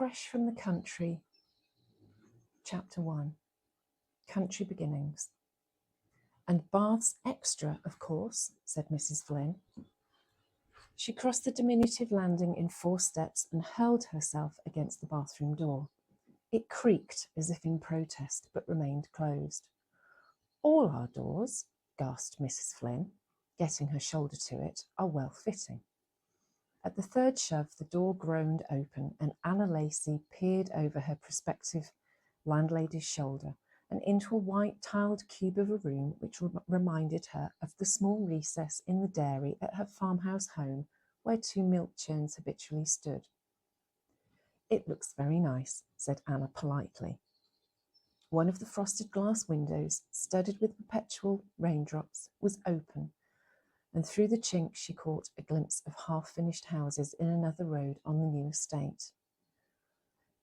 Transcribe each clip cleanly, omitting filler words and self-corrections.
fresh from the country. Chapter 1. Country Beginnings. And baths extra, of course, said Mrs. Flynn. She crossed the diminutive landing in 4 steps and hurled herself against the bathroom door. It creaked as if in protest, but remained closed. All our doors, gasped Mrs. Flynn, getting her shoulder to it, are well-fitting. At the 3rd shove, the door groaned open, and Anna Lacey peered over her prospective landlady's shoulder and into a white tiled cube of a room which reminded her of the small recess in the dairy at her farmhouse home where 2 milk churns habitually stood. It looks very nice, said Anna politely. One of the frosted glass windows, studded with perpetual raindrops, was open, and through the chink she caught a glimpse of half-finished houses in another road on the new estate.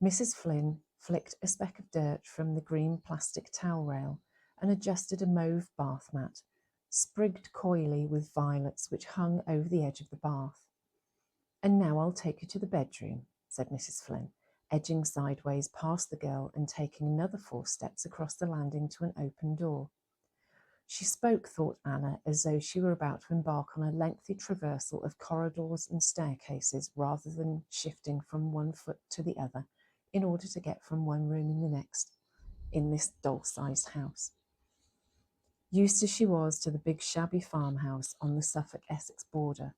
Mrs. Flynn flicked a speck of dirt from the green plastic towel rail and adjusted a mauve bath mat, sprigged coyly with violets which hung over the edge of the bath. "And now I'll take you to the bedroom," said Mrs. Flynn, edging sideways past the girl and taking another 4 steps across the landing to an open door. She spoke, thought Anna, as though she were about to embark on a lengthy traversal of corridors and staircases rather than shifting from one foot to the other in order to get from one room in the next in this doll-sized house. Used as she was to the big shabby farmhouse on the Suffolk-Essex border,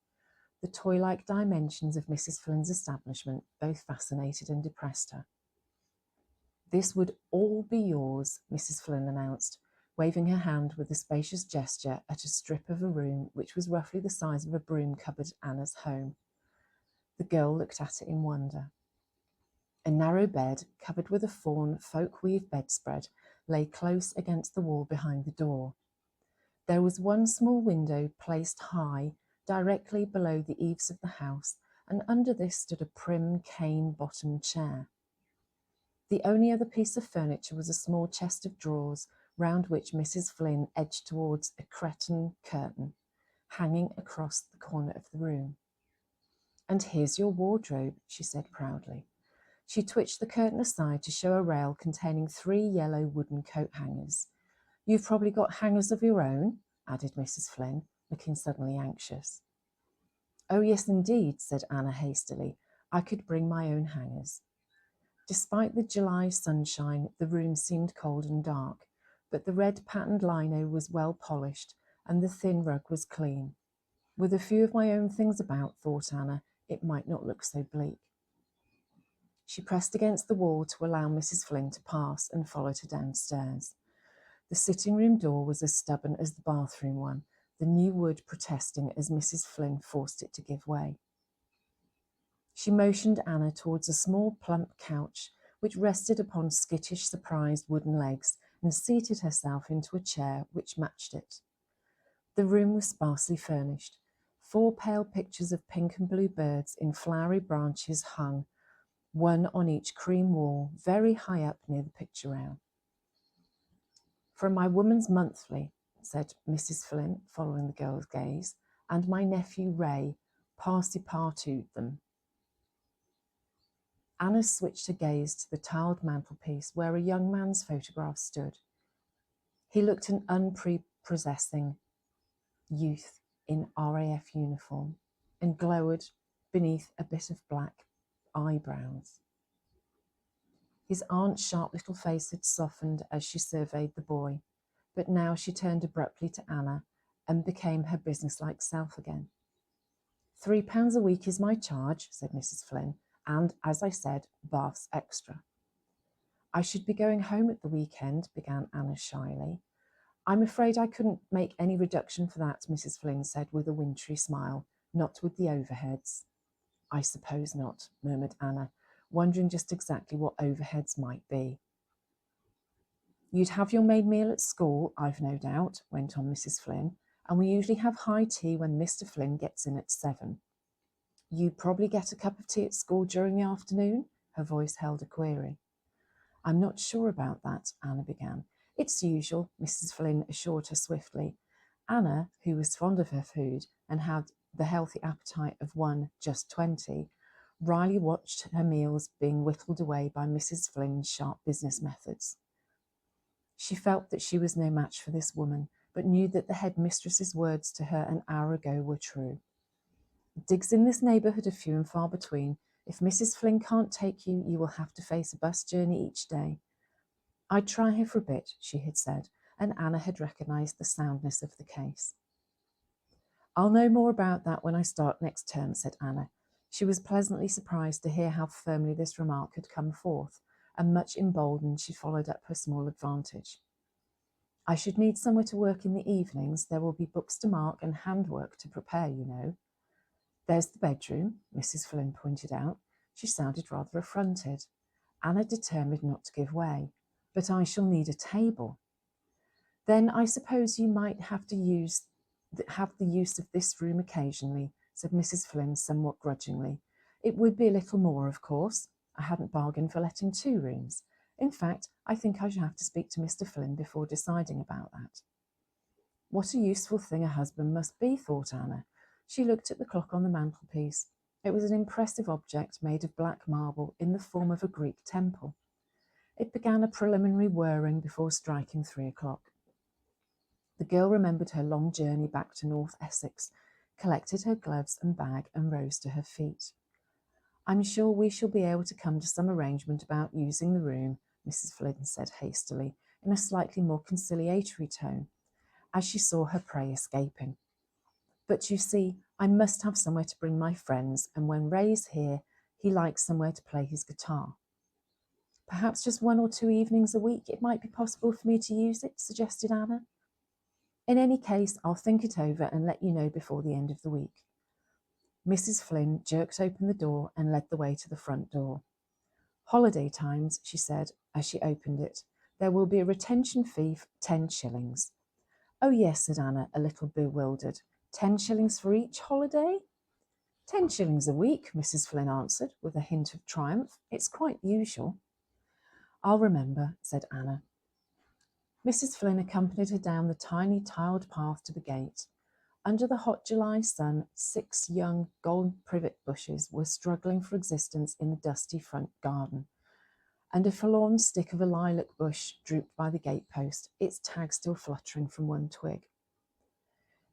the toy-like dimensions of Mrs. Flynn's establishment both fascinated and depressed her. "This would all be yours," Mrs. Flynn announced, waving her hand with a spacious gesture at a strip of a room which was roughly the size of a broom cupboard at Anna's home. The girl looked at it in wonder. A narrow bed, covered with a fawn folk-weave bedspread, lay close against the wall behind the door. There was one small window placed high, directly below the eaves of the house, and under this stood a prim cane-bottomed chair. The only other piece of furniture was a small chest of drawers, round which Mrs. Flynn edged towards a cretonne curtain, hanging across the corner of the room. "And here's your wardrobe," she said proudly. She twitched the curtain aside to show a rail containing 3 yellow wooden coat hangers. "You've probably got hangers of your own," added Mrs. Flynn, looking suddenly anxious. "Oh, yes, indeed," said Anna hastily. "I could bring my own hangers." Despite the July sunshine, the room seemed cold and dark, but the red patterned lino was well polished and the thin rug was clean. With a few of my own things about, thought Anna, it might not look so bleak. She pressed against the wall to allow Mrs. Flynn to pass and followed her downstairs. The sitting room door was as stubborn as the bathroom one, the new wood protesting as Mrs. Flynn forced it to give way. She motioned Anna towards a small plump couch which rested upon skittish, surprised wooden legs, and seated herself into a chair which matched it. The room was sparsely furnished. 4 pale pictures of pink and blue birds in flowery branches hung, one on each cream wall, very high up near the picture rail. "From my Woman's Monthly," said Mrs. Flynn, following the girl's gaze, "and my nephew Ray, party-partooed them." Anna switched her gaze to the tiled mantelpiece where a young man's photograph stood. He looked an unprepossessing youth in RAF uniform and glowered beneath a bit of black eyebrows. His aunt's sharp little face had softened as she surveyed the boy, but now she turned abruptly to Anna and became her businesslike self again. £3 a week is my charge," said Mrs. Flynn, "and, as I said, baths extra." "I should be going home at the weekend," began Anna shyly. "I'm afraid I couldn't make any reduction for that," Mrs. Flynn said with a wintry smile, "not with the overheads." "I suppose not," murmured Anna, wondering just exactly what overheads might be. "You'd have your maid meal at school, I've no doubt," went on Mrs. Flynn, "and we usually have high tea when Mr. Flynn gets in at 7. You probably get a cup of tea at school during the afternoon?" Her voice held a query. "I'm not sure about that," Anna began. "It's usual," Mrs. Flynn assured her swiftly. Anna, who was fond of her food and had the healthy appetite of one just 20, Riley watched her meals being whittled away by Mrs. Flynn's sharp business methods. She felt that she was no match for this woman, but knew that the headmistress's words to her an hour ago were true. Digs in this neighbourhood are few and far between. If Mrs. Flynn can't take you, you will have to face a bus journey each day. I'd try her for a bit, she had said, and Anna had recognised the soundness of the case. I'll know more about that when I start next term, said Anna. She was pleasantly surprised to hear how firmly this remark had come forth, and much emboldened she followed up her small advantage. I should need somewhere to work in the evenings. There will be books to mark and handwork to prepare, you know. There's the bedroom, Mrs. Flynn pointed out. She sounded rather affronted. Anna determined not to give way. But I shall need a table. Then I suppose you might have the use of this room occasionally, said Mrs. Flynn somewhat grudgingly. It would be a little more, of course. I hadn't bargained for letting 2 rooms. In fact, I think I shall have to speak to Mr. Flynn before deciding about that. What a useful thing a husband must be, thought Anna. She looked at the clock on the mantelpiece. It was an impressive object made of black marble in the form of a Greek temple. It began a preliminary whirring before striking 3 o'clock. The girl remembered her long journey back to North Essex, collected her gloves and bag, and rose to her feet. I'm sure we shall be able to come to some arrangement about using the room, Mrs. Flynn said hastily, in a slightly more conciliatory tone, as she saw her prey escaping. But you see, I must have somewhere to bring my friends, and when Ray's here, he likes somewhere to play his guitar. Perhaps just 1 or 2 evenings a week it might be possible for me to use it, suggested Anna. In any case, I'll think it over and let you know before the end of the week. Mrs. Flynn jerked open the door and led the way to the front door. Holiday times, she said as she opened it. There will be a retention fee of 10 shillings. Oh yes, said Anna, a little bewildered. 10 shillings for each holiday? 10 shillings a week, Mrs. Flynn answered, with a hint of triumph. It's quite usual. I'll remember, said Anna. Mrs. Flynn accompanied her down the tiny tiled path to the gate. Under the hot July sun, 6 young gold privet bushes were struggling for existence in the dusty front garden, and a forlorn stick of a lilac bush drooped by the gatepost, its tag still fluttering from one twig.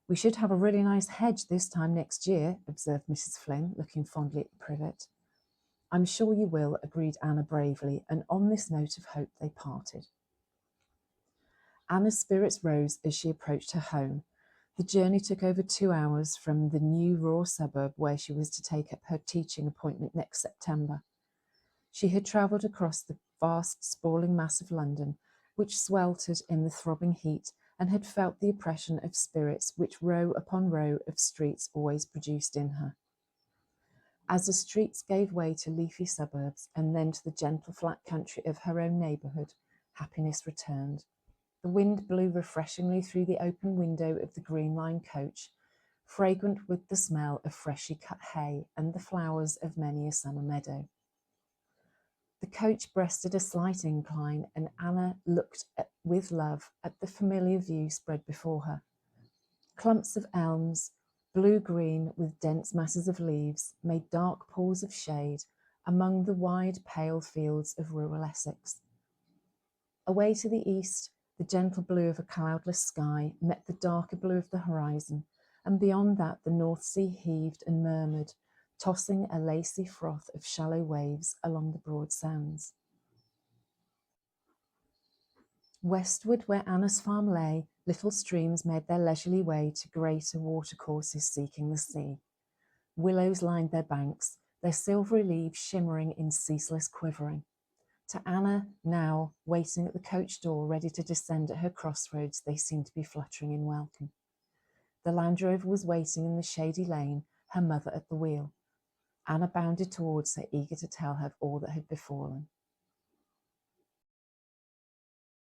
We should have a really nice hedge this time next year, observed Mrs. Flynn, looking fondly at the privet. I'm sure you will, agreed Anna bravely, and on this note of hope they parted. Anna's spirits rose as she approached her home. The journey took over 2 hours from the new raw suburb where she was to take up her teaching appointment next September. She had travelled across the vast, sprawling mass of London, which sweltered in the throbbing heat, and had felt the oppression of spirits which row upon row of streets always produced in her. As the streets gave way to leafy suburbs and then to the gentle flat country of her own neighbourhood, happiness returned. The wind blew refreshingly through the open window of the Green Line coach, fragrant with the smell of freshly cut hay and the flowers of many a summer meadow. The coach breasted a slight incline, and Anna looked with love at the familiar view spread before her. Clumps of elms, blue-green with dense masses of leaves, made dark pools of shade among the wide, pale fields of rural Essex. Away to the east, the gentle blue of a cloudless sky met the darker blue of the horizon, and beyond that the North Sea heaved and murmured, tossing a lacy froth of shallow waves along the broad sands. Westward, where Anna's farm lay, little streams made their leisurely way to greater watercourses seeking the sea. Willows lined their banks, their silvery leaves shimmering in ceaseless quivering. To Anna, now, waiting at the coach door, ready to descend at her crossroads, they seemed to be fluttering in welcome. The Land Rover was waiting in the shady lane, her mother at the wheel. Anna bounded towards her, eager to tell her of all that had befallen.